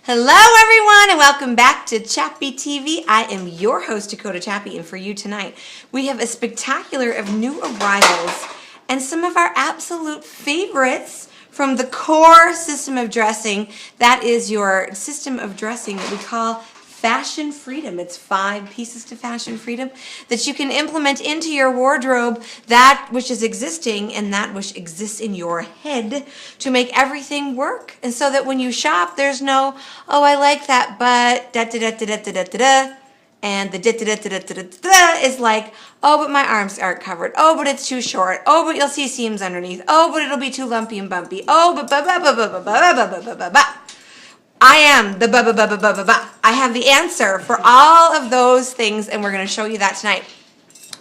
Hello everyone and welcome back to Chappy TV. I am your host Dakota Chappy, and for you tonight we have a spectacular of new arrivals and some of our absolute favorites from the core system of dressing. That is your system of dressing that we call Fashion Freedom. It's 5 pieces to Fashion Freedom that you can implement into your wardrobe, that which is existing and that which exists in your head, to make everything work. And so that when you shop, there's no, oh, I like that, but da da da da da da da da. And the da da da da da da da is like, oh, but my arms aren't covered. Oh, but it's too short. Oh, but you'll see seams underneath. Oh, but it'll be too lumpy and bumpy. Oh, but ba ba ba ba ba ba ba ba ba ba. I am the ba-ba-ba-ba-ba-ba-ba. I have the answer for all of those things, and we're going to show you that tonight.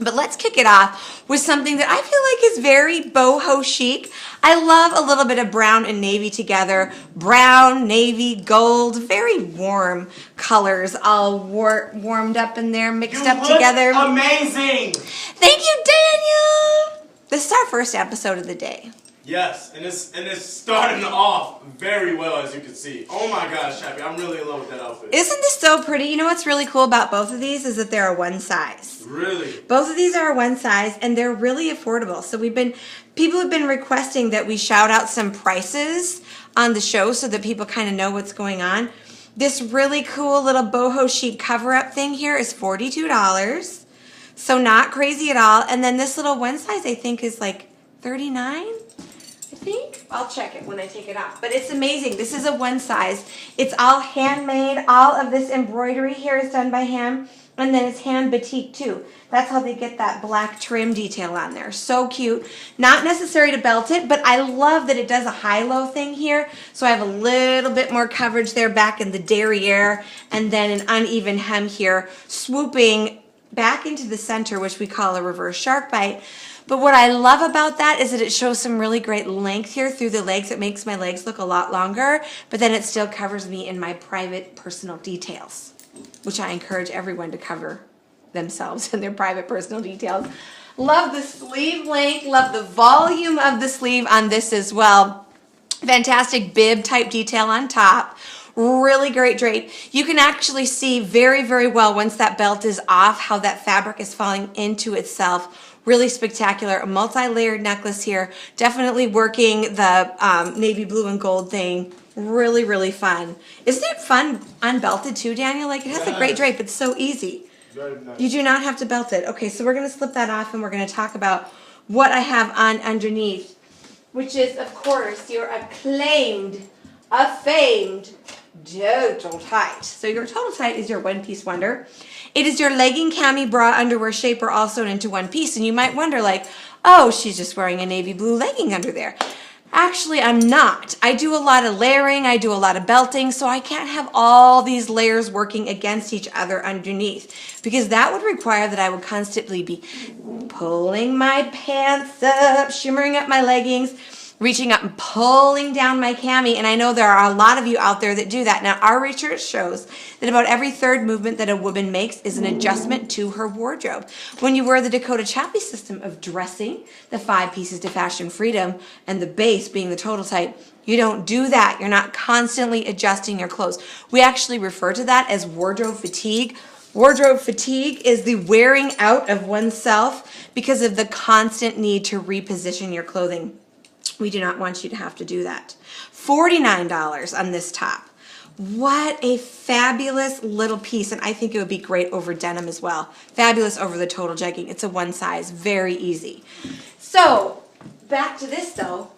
But let's kick it off with something that I feel like is very boho chic. I love a little bit of brown and navy together. Brown, navy, gold, very warm colors all warmed up in there, mixed up together. Amazing! Thank you, Daniel! This is our first episode of the day. Yes, and it's starting off very well, as you can see. Oh my gosh, Chappy, I'm really in love with that outfit. Isn't this so pretty? You know what's really cool about both of these is that they're a one size. Really? Both of these are a one size, and they're really affordable. So people have been requesting that we shout out some prices on the show so that people kind of know what's going on. This really cool little boho chic cover-up thing here is $42. So not crazy at all. And then this little one size I think is like $39. I think. I'll check it when I take it off. But it's amazing. This is a one size. It's all handmade. All of this embroidery here is done by hand. And then it's hand batik too. That's how they get that black trim detail on there. So cute. Not necessary to belt it, but I love that it does a high-low thing here. So I have a little bit more coverage there back in the derriere. And then an uneven hem here, swooping back into the center, which we call a reverse shark bite. But what I love about that is that it shows some really great length here through the legs. It makes my legs look a lot longer, but then it still covers me in my private personal details, which I encourage everyone to cover themselves in their private personal details. Love the sleeve length, love the volume of the sleeve on this as well. Fantastic bib type detail on top. Really great drape. You can actually see very, very well once that belt is off how that fabric is falling into itself. Really spectacular. A multi-layered necklace here. Definitely working the navy blue and gold thing. Really, really fun. Isn't it fun unbelted too, Daniel? Like, it has a great drape. It's so easy. Very nice. You do not have to belt it. Okay, so we're going to slip that off and we're going to talk about what I have on underneath, which is, of course, your acclaimed, famed total tight. So your total tight is your one-piece wonder. It is your legging, cami, bra, underwear shaper all sewn into one piece. And you might wonder, like, oh, she's just wearing a navy blue legging under there. Actually, I'm not. I do a lot of layering. I do a lot of belting. So I can't have all these layers working against each other underneath, because that would require that I would constantly be pulling my pants up, shimmering up my leggings, reaching up and pulling down my cami. And I know there are a lot of you out there that do that. Now, our research shows that about every third movement that a woman makes is an adjustment to her wardrobe. When you wear the Dakota Chappy system of dressing, the 5 pieces to Fashion Freedom, and the base being the total tight, you don't do that. You're not constantly adjusting your clothes. We actually refer to that as wardrobe fatigue. Wardrobe fatigue is the wearing out of oneself because of the constant need to reposition your clothing. We do not want you to have to do that. $49 on this top. What a fabulous little piece, and I think it would be great over denim as well. Fabulous over the total jegging. It's a one size, very easy. So, back to this though.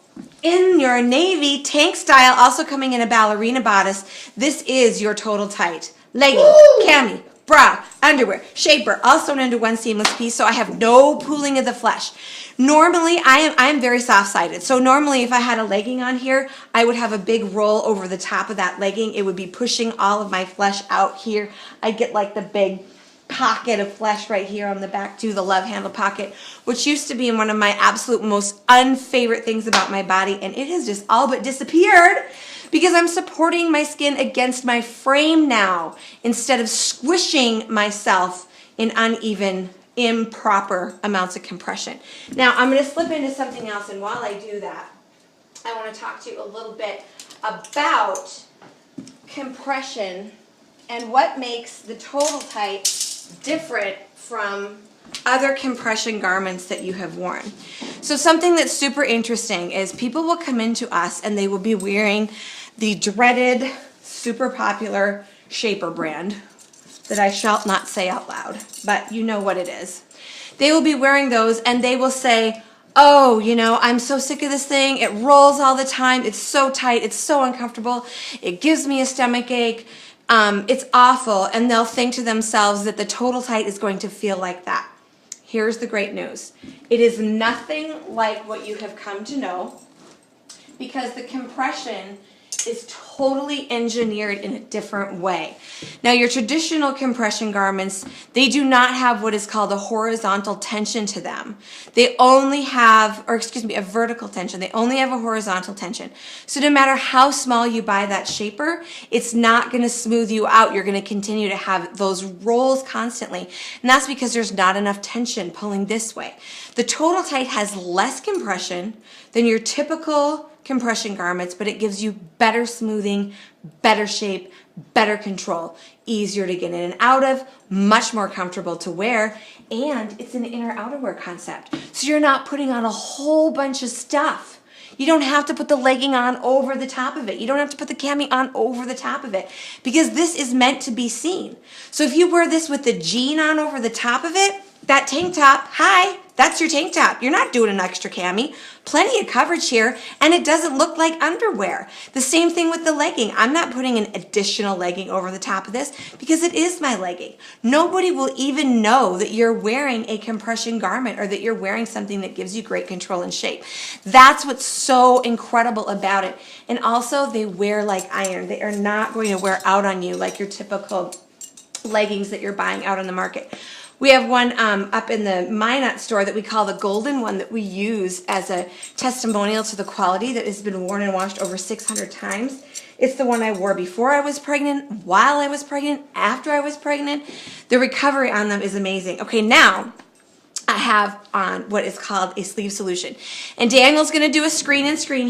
In your navy tank style, also coming in a ballerina bodice, this is your total tight. Legging, cami, bra, underwear, shaper, all sewn into one seamless piece, so I have no pooling of the flesh. Normally, I am very soft-sided. So normally if I had a legging on here, I would have a big roll over the top of that legging. It would be pushing all of my flesh out here. I'd get like the big pocket of flesh right here on the back too, the love handle pocket, which used to be one of my absolute most unfavorite things about my body, and it has just all but disappeared because I'm supporting my skin against my frame now instead of squishing myself in uneven, improper amounts of compression. Now I'm going to slip into something else, and while I do that, I want to talk to you a little bit about compression and what makes the Total Tight different from other compression garments that you have worn. So something that's super interesting is people will come into us and they will be wearing the dreaded, super popular Shaper brand that I shall not say out loud, but you know what it is. They will be wearing those and they will say, oh, you know, I'm so sick of this thing. It rolls all the time. It's so tight. It's so uncomfortable. It gives me a stomach ache. It's awful. And they'll think to themselves that the Total Tight is going to feel like that. Here's the great news. It is nothing like what you have come to know because the compression is totally engineered in a different way. Now, your traditional compression garments, they do not have what is called a horizontal tension to them. They only have, or excuse me, a vertical tension. They only have a horizontal tension. So no matter how small you buy that Shaper, it's not going to smooth you out. You're going to continue to have those rolls constantly. And that's because there's not enough tension pulling this way. The Total Tight has less compression than your typical compression garments, but it gives you better smoothing, better shape, better control, easier to get in and out of, much more comfortable to wear, and it's an inner outerwear concept. So you're not putting on a whole bunch of stuff. You don't have to put the legging on over the top of it. You don't have to put the cami on over the top of it because this is meant to be seen. So if you wear this with the jean on over the top of it, that tank top, hi, that's your tank top. You're not doing an extra cami. Plenty of coverage here, and it doesn't look like underwear. The same thing with the legging. I'm not putting an additional legging over the top of this because it is my legging. Nobody will even know that you're wearing a compression garment or that you're wearing something that gives you great control and shape. That's what's so incredible about it. And also, they wear like iron. They are not going to wear out on you like your typical leggings that you're buying out on the market. We have one up in the Minot store that we call the golden one that we use as a testimonial to the quality that has been worn and washed over 600 times. It's the one I wore before I was pregnant, while I was pregnant, after I was pregnant. The recovery on them is amazing. Okay, now I have on what is called a sleeve solution. And Daniel's going to do a screen thing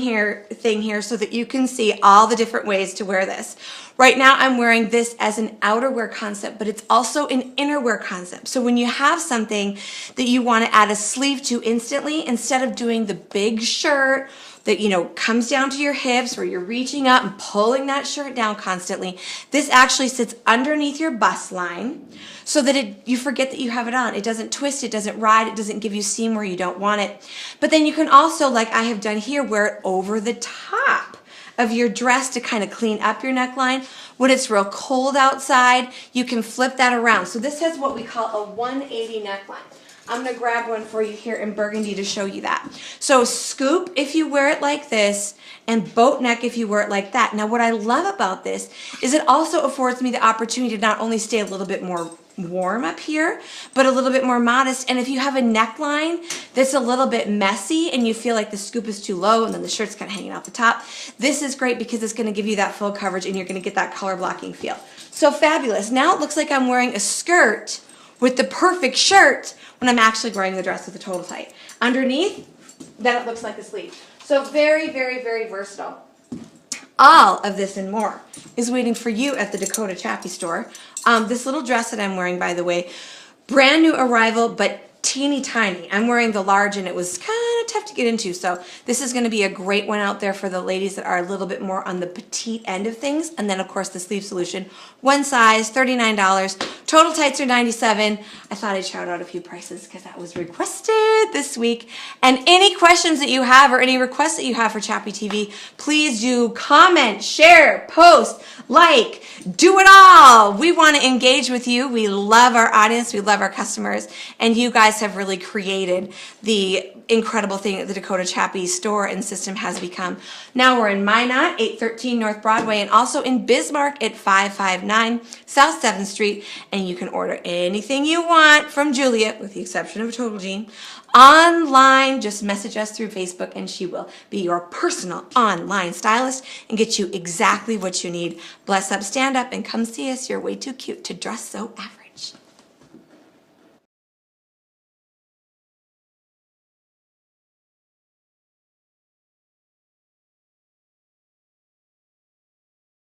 here so that you can see all the different ways to wear this. Right now I'm wearing this as an outerwear concept, but it's also an innerwear concept. So when you have something that you want to add a sleeve to instantly, instead of doing the big shirt that, you know, comes down to your hips where you're reaching up and pulling that shirt down constantly, this actually sits underneath your bust line so that you forget that you have it on. It doesn't twist, it doesn't ride, it doesn't give you seam where you don't want it. But then you can also, like I have done here, wear it over the top of your dress to kind of clean up your neckline. When it's real cold outside, you can flip that around. So this has what we call a 180 neckline. I'm going to grab one for you here in burgundy to show you that. So scoop if you wear it like this, and boat neck if you wear it like that. Now what I love about this is it also affords me the opportunity to not only stay a little bit more warm up here, but a little bit more modest. And if you have a neckline that's a little bit messy and you feel like the scoop is too low and then the shirt's kind of hanging out the top, this is great because it's going to give you that full coverage and you're going to get that color blocking feel. So fabulous. Now it looks like I'm wearing a skirt with the perfect shirt when I'm actually wearing the dress with the Total Tight. Underneath, then it looks like a sleeve. So very, very, very versatile. All of this and more is waiting for you at the Dakota Chappy store. This little dress that I'm wearing, by the way, brand new arrival, but teeny tiny. I'm wearing the large and it was kind of tough to get into, so this is going to be a great one out there for the ladies that are a little bit more on the petite end of things. And then of course the sleeve solution, one size, $39. Total Tights are $97. I thought I'd shout out a few prices because that was requested this week. And any questions that you have or any requests that you have for Chappy TV, please do comment, share, post, like, do it all. We want to engage with you. We love our audience. We love our customers. And you guys have really created the incredible thing that the Dakota Chappy store and system has become. Now we're in Minot, 813 North Broadway, and also in Bismarck at 559 South 7th Street. And you can order anything you want from Julia, with the exception of a total jean, online. Just message us through Facebook and she will be your personal online stylist and get you exactly what you need. Bless up, stand up, and come see us. You're way too cute to dress so average.